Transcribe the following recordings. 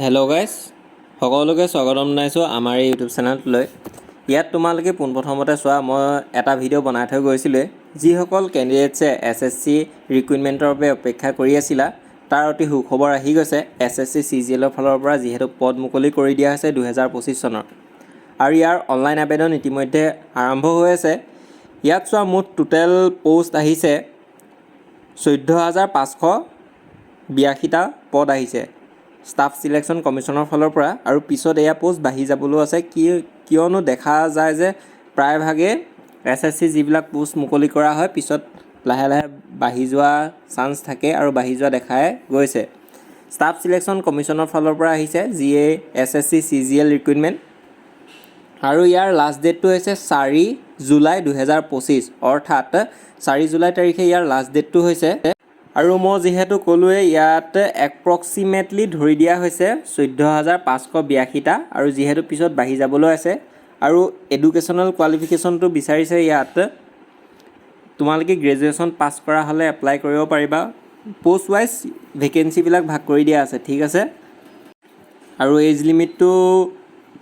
Hello' guys, সকলোকে স্বাগতম জনাইছোঁ আমাৰ এই ইউটিউব চেনেলটোলৈ। ইয়াত তোমালোকে পোনপ্ৰথমতে চোৱা, মই এটা ভিডিঅ' বনাই থৈ গৈছিলোঁৱে। যিসকল কেণ্ডিডেটছে SSC ৰিক্ৰুইটমেণ্টৰ বাবে অপেক্ষা কৰি আছিলা, তাৰ অতি সুখবৰ আহি গৈছে। SSC CGLৰ ফালৰ পৰা যিহেতু পদ মুকলি কৰি দিয়া হৈছে 2025 চনৰ, আৰু ইয়াৰ অনলাইন আবেদন ইতিমধ্যে আৰম্ভ হৈ আছে। ইয়াত চোৱা, মুঠ টোটেল পষ্ট আহিছে 14,582টা পদ আহিছে ষ্টাফ চিলেকশ্যন কমিশ্যনৰ ফালৰ পৰা, আৰু পিছত এয়া পষ্ট বাঢ়ি যাবলৈও আছে। কিয়নো দেখা যায় যে প্ৰায়ভাগে SSC যিবিলাক পষ্ট মুকলি কৰা হয় পিছত লাহে লাহে বাঢ়ি যোৱা চান্স থাকে আৰু বাঢ়ি যোৱা দেখাই গৈছে। ষ্টাফ চিলেকশ্যন কমিশ্যনৰ ফালৰ পৰা আহিছে যিয়ে SSC CGL ৰিক্ৰুইটমেণ্ট, আৰু ইয়াৰ লাষ্ট ডেটটো হৈছে 4 জুলাই 2025, অৰ্থাৎ 4 জুলাই তাৰিখে ইয়াৰ লাষ্ট ডেটটো হৈছে। আৰু মই যিহেতু ক'লোৱে, ইয়াত এপ্ৰক্সিমেটলি ধৰি দিয়া হৈছে 14,582টা, আৰু যিহেতু পিছত বাঢ়ি যাবলৈ আছে। আৰু এডুকেশ্যনেল কোৱালিফিকেশ্যনটো বিচাৰিছে ইয়াত তোমালোকে গ্ৰেজুৱেশ্যন পাছ কৰা হ'লে এপ্লাই কৰিব পাৰিবা। পষ্ট ৱাইজ ভেকেঞ্চিবিলাক ভাগ কৰি দিয়া আছে, ঠিক আছে। আৰু এজ লিমিটটো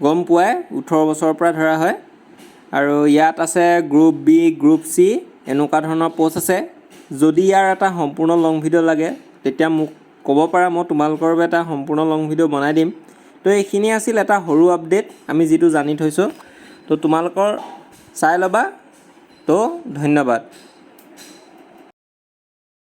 গম পোৱাই, 18 বছৰৰ পৰা ধৰা হয়। আৰু ইয়াত আছে গ্ৰুপ B, গ্ৰুপ C এনেকুৱা ধৰণৰ পষ্ট আছে। যদি ইয়াৰ এটা সম্পূৰ্ণ লং ভিডিঅ' লাগে তেতিয়া মোক ক'ব পাৰা, মই তোমালোকৰ বাবে এটা সম্পূৰ্ণ লং ভিডিঅ' বনাই দিম। তো এইখিনি আছিল এটা সৰু আপডেট আমি যিটো জানি থৈছোঁ, তো তোমালোকৰ চাই ল'বা। তো ধন্যবাদ।